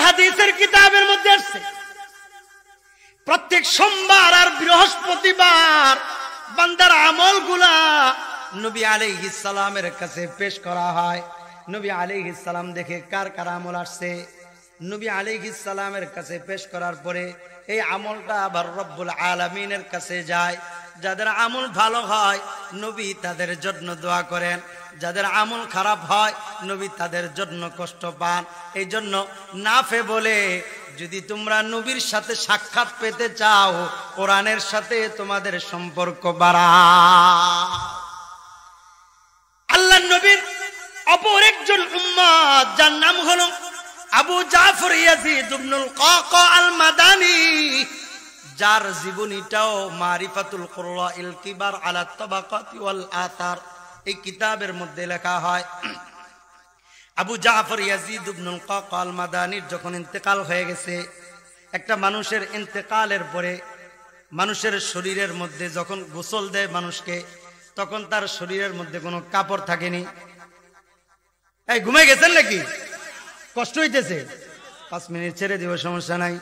হাদিসের কিতাবের মধ্যে আসছে প্রত্যেক সোমবার আর বৃহস্পতিবার বান্দার আমলগুলা নবী আলাইহিস সালামের কাছে পেশ করা হয়। নবী আলাইহিস সালাম দেখে কার কার আমল আসছে, নবী আলাইহিস সালামের কাছে পেশ করার পরে এই আমলটা আবার রব্বুল আলামিনের কাছে যায়। যাদের আমল ভালো হয় নবী তাদের জন্য দোয়া করেন, যাদের আমল খারাপ হয় নবী তাদের জন্য কষ্ট পান। এই জন্য নাফে বলে, যদি তোমরা নবীর সাথে সাক্ষাৎ পেতে চাও কোরআনের সাথে তোমাদের সম্পর্ক বাড়াও। আল্লাহ নবীর অপর একজন উম্মত যার নাম হলো আবু জাফর ইয়াজিদ ইবনুল কাকা আল মাদানী, যার জীবনীটাও মারিফাতুল কুরআইল কিবার আলা তাবাকাতি ওয়াল আতার এই কিতাবের মধ্যে লেখা হয়। আবু জাফর ইয়াজিদ ইবনুল কাকা আল মাদানীর যখন ইন্তেকাল হয়ে গেছে, একটা মানুষের ইন্তেকালের পরে মানুষের শরীরের মধ্যে যখন গোসল দেয় মানুষকে, তখন তার শরীরের মধ্যে কোনো কাপড় থাকেনি। এই ঘুমাই গেছেন নাকি? কষ্ট হইতেছে? 5 মিনিট ছেড়ে দিব, সমস্যা নাই।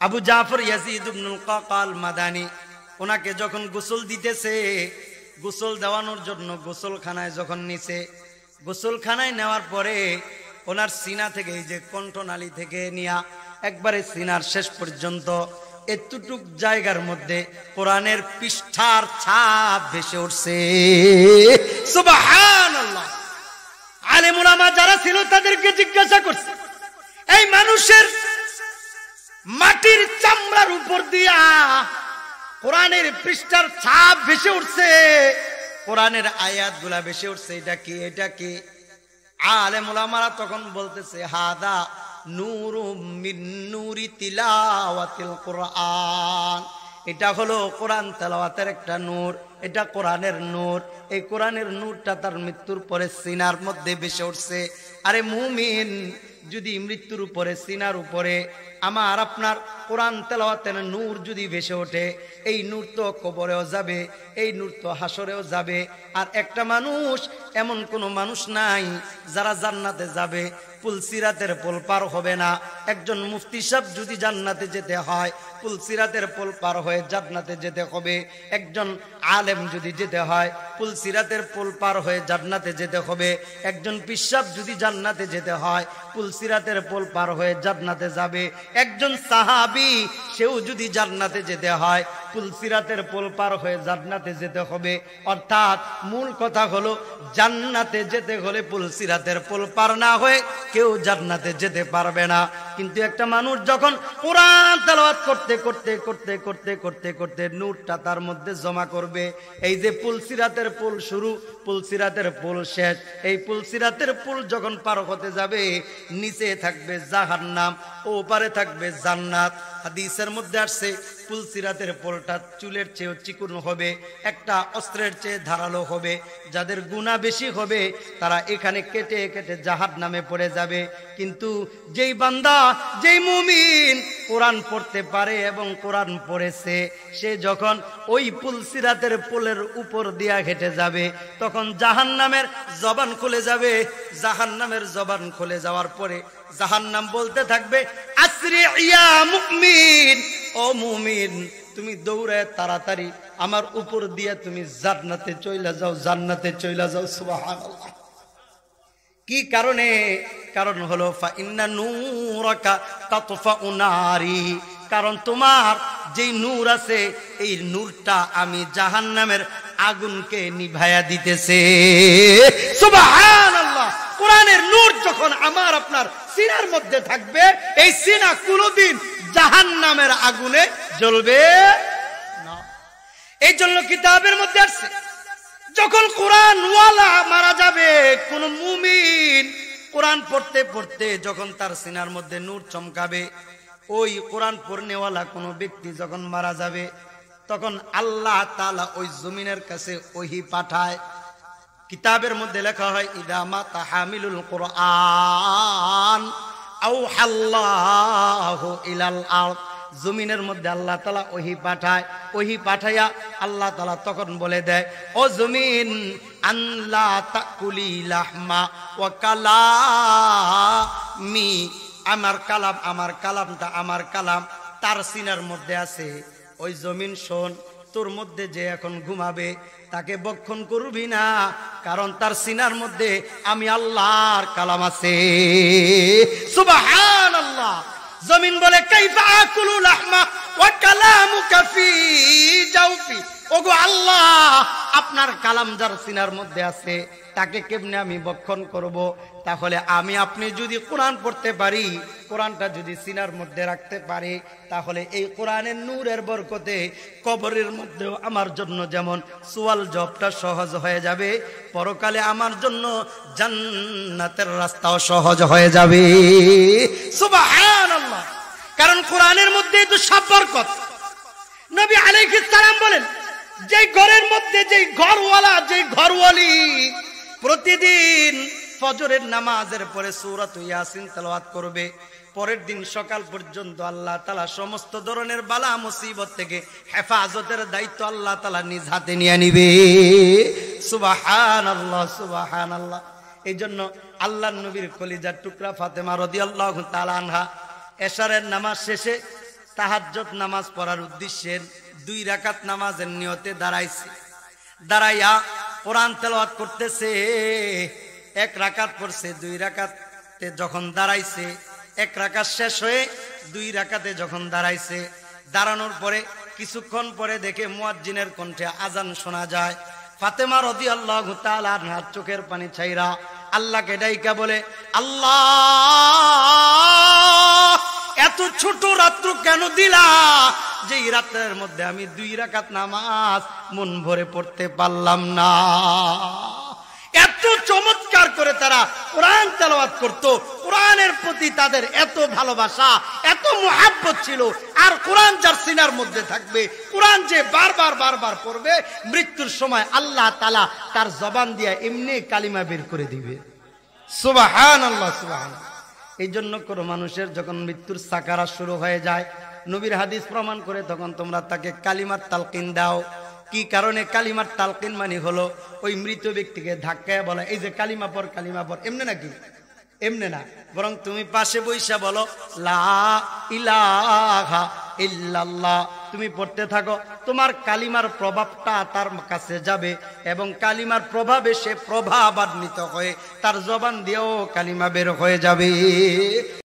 আবু জাফর ইয়াজিদ ইবনুল কাকা আল মাদানী ওনাকে যখন গোসল দিতেছে, গোসল দেওয়ানোর জন্য গোসলখানায় যখন নিছে, গোসলখানায় নেওয়ার পরে ওনার সিনা থেকে, এই যে কণ্ঠনালী থেকে নিয়া একবারে সিনার শেষ পর্যন্ত এতটুক জায়গার মধ্যে কোরআনের পৃষ্ঠার ছাপ ভেসে উঠছে। সুবহানাল্লাহ। আলেম উলামা যারা ছিল তাদেরকে জিজ্ঞাসা করছে, এই মানুষের মাটির চামড়ার উপর দিয়া কোরআনের পৃষ্ঠার ছাপ ভেসে উঠছে, কোরআনের আয়াতগুলা ভেসে উঠছে, এটা কি? এটা কি? আলেম উলামারা তখন বলতেছে, হাদা নূরুম মিন নূরি তিলাওয়াতিল কুরআন, এটা হলো কোরআন তেলাওয়াতের একটা নূর, এটা কোরআনের নূর। এই কোরআনের নূরটা তার মৃত্যুর পরে সিনার মধ্যে ভেসে উঠছে। আরে মুমিন, যদি মৃত্যুর উপরে সিনার উপরে আমার আপনার কোরআন তেলাওয়াতের নূর যদি ভেসে ওঠে, এই নূর তো কবরেও যাবে, এই নূর তো হাসরেও যাবে। আর একটা মানুষ, এমন কোন মানুষ নাই যারা জান্নাতে যাবে পুলসিরাতের পোল পার হবে না। একজন মুফতি সাহেব যদি জান্নাতে যেতে হয় পুলসিরাতের পোল পার হয়ে জান্নাতে যেতে হবে। একজন আলেম যদি যেতে হয় পুলসিরাতের পোল পার হয়ে জান্নাতে যেতে হবে। একজন পীর সাহেব যদি জান্নাতে যেতে হয় পুলসিরাতের পোল পার হয়ে জান্নাতে যাবে। একজন সাহাবী সেও যদি জান্নাতে যেতে হয় পুলসিরাতের পোল পার হয়ে জান্নাতে যেতে হবে। অর্থাৎ মূল কথা হলো, জান্নাতে যেতে হলে পুলসিরাতের পোল পার না হয়ে কেউ জান্নাতে যেতে পারবে না। কিন্তু একটা মানুষ যখন কোরআন তেলাওয়াত করতে করতে করতে করতে করতে করতে নূরটা তার মধ্যে জমা করবে, এই যে পুলসিরাতের পোল শুরু, পুলসিরাতের পোল শেষ, এই পুলসিরাতের পোল যখন পার হতে যাবে নিচে থাকবে জাহান্নাম, ওপারে থাকবে জান্নাত। হাদিসের মধ্যে আসছে পুলসিরাতের পোলটা চুলের চেয়ে চিকন হবে, একটা অস্ত্রের চেয়ে ধারালো হবে। যাদের গুনাহ বেশি হবে তারা এখানে কেটে কেটে জাহান্নামে পড়ে যাবে। কিন্তু যেই বান্দা, যেই মুমিন কোরআন পড়তে পারে এবং কোরআন পড়েছে, সে যখন ওই পুলসিরাতের পোলের উপর দিয়া হেঁটে যাবে তখন জাহান্নামের জবান খুলে যাবে। জাহান্নামের জবান খুলে যাওয়ার পরে জাহান্নাম বলতে থাকবে, আসরি ইয়া মুমিন, ও মুমিন তুমি দৌড়ায় তাড়াতাড়ি আমার উপর দিয়ে তুমি জান্নাতে চইলা যাও, জান্নাতে চইলা যাও। সুবহানাল্লাহ। কি কারণে? কারণ হলো ফা ইন্না নূরাকা তাতফাউ নারি, কারণ তোমার যেই নূর আছে এই নূরটা আমি জাহান্নামের আগুনকে নিভায়া দিতেছে। সুবহানাল্লাহ। কোরআনের নূর যখন আমার আপনার সিনার মধ্যে থাকবে, এই সিনা কোনদিন জাহান্নামের আগুনে জ্বলবে না। এই জন্য কিতাবের মধ্যে আছে, যখন কোরআন ওয়ালা মারা যাবে, কোন মুমিন কোরআন পড়তে পড়তে যখন তার সিনার মধ্যে নূর চমকাবে, ওই কোরআন পড়নেওয়ালা কোন ব্যক্তি যখন মারা যাবে তখন আল্লাহ তাআলা ওই জমিনের কাছে ওহী পাঠায়। কিতাবের মধ্যে লেখা হয়, ইদা মাতা হামিলুল কুরআন আওহাল্লাহু ইলাল আরদ, জমিনের মধ্যে আল্লাহ তাআলা ওহী পাঠায়। ওহী পাঠাইয়া আল্লাহ তাআলা তখন বলে দেয়, ও জমিন আল্লাহ তাকুলি লাহমা ওয়া কালামি আমার কালামটা আমার কালাম তার সিনার মধ্যে আছে। ওই জমিন শোন, তোর মধ্যে যে এখন ঘুমাবে তাকে বক্ষণ করবি না, কারণ তার সিনার মধ্যে আমি আল্লাহর কালাম আছে। সুবহানাল্লাহ। জমিন বলে কাইফা আকুলু লাহমা ওয়া কালামুকা ফি জাওফি। ওগো আল্লাহ, আপনার কালাম যার সিনার মধ্যে আছে তাকে কেমনে আমি বক্ষণ করব? তাহলে আমি আপনি যদি কোরআন পড়তে পারি, কোরআনটা যদি সিনার মধ্যে রাখতে পারি, তাহলে এই কোরআনের নূরের বরকতে কবরের মধ্যেও আমার জন্য যেমন সুয়াল জবটা সহজ হয়ে যাবে, পরকালে আমার জন্য জান্নাতের রাস্তাও সহজ হয়ে যাবে। সুবহানাল্লাহ। কারণ কোরআনের মধ্যেই তো সব বরকত। নবী আলাইহিস সালাম বলেন, যে ঘরের মধ্যে যে ঘরওয়ালা, যে ঘরওয়ালি প্রতিদিন ফজরের নামাজের পরে সূরাত ইয়াসিন তেলাওয়াত করবে, পরের দিন সকাল পর্যন্ত আল্লাহ তাআলা সমস্ত ধরনের বালা মুসিবত থেকে হেফাজতের দায়িত্ব আল্লাহ তাআলা নিজ হাতে নিয়ে নিবে। সুবহানাল্লাহ, সুবহানাল্লাহ। এই জন্য আল্লাহর নবীর কলিজার টুকরা ফাতেমা রাদিয়াল্লাহু তাআলা আনহা এশারের নামাজ শেষে তাহাজ্জুদ নামাজ পড়ার উদ্দেশ্যে 2 রাকাত নামাজের নিয়তে দাঁড়াইছে। দাঁড়াইয়া কোরআন তেলাওয়াত করতেছে। 1 রাকাত পড়ছে, 2 রাকাতে যখন দাঁড়াইছে, 1 রাকাত শেষ হয়ে 2 রাকাতে যখন দাঁড়াইছে, দাঁড়ানোর পরে কিছুক্ষণ পরে দেখে মুয়াজ্জিনের কণ্ঠে আজান শোনা যায়। ফাতেমা রাদিয়াল্লাহু তাআলা আনহার চোখের পানি ছাইরা আল্লাহকে ডাইকা বলে, আল্লাহ, এত ছোট রাত্র কেন দিলা যে এই রাতের মধ্যে আমি 2 রাকাত নামাজ মন ভরে পড়তে পারলাম না? এত চমৎকার করে তারা কোরআন তেলাওয়াত করত। কোরআনের প্রতি তাদের এত ভালোবাসা, এত মুহাব্বত ছিল। আর কোরআন যার সিনার মধ্যে থাকবে, কোরআন যে বারবার বারবার পড়বে, মৃত্যুর সময় আল্লাহ তাআলা তার জবান দিয়ে এমনি কালিমা বের করে দিবে। সুবহানাল্লাহ, সুবহানাল্লাহ। এই জন্য কোনো মানুষের যখন মৃত্যুর সাকারাত শুরু হয়ে যায়, নবীর হাদিস প্রমাণ করে তখন তোমরা তাকে কালিমার তালকিন দাও। কি কারণে? কালিমার তালকিন মানে হলো ওই মৃত ব্যক্তিকে ধাক্কায় বলা, এই যে কালিমা পড়, কালিমা পড়, এমনি নাকি? এমনি না, বরং তুমি পাশে বইসা বলো লা ইলাহা ইল্লাল্লাহ। তুমি পড়তে থাকো, তোমার কালিমার প্রভাবটা তার কাছে যাবে এবং কালিমার প্রভাবে সে প্রভাবান্বিত হয়ে তার জবান দিয়েও কালিমা বের হয়ে যাবে।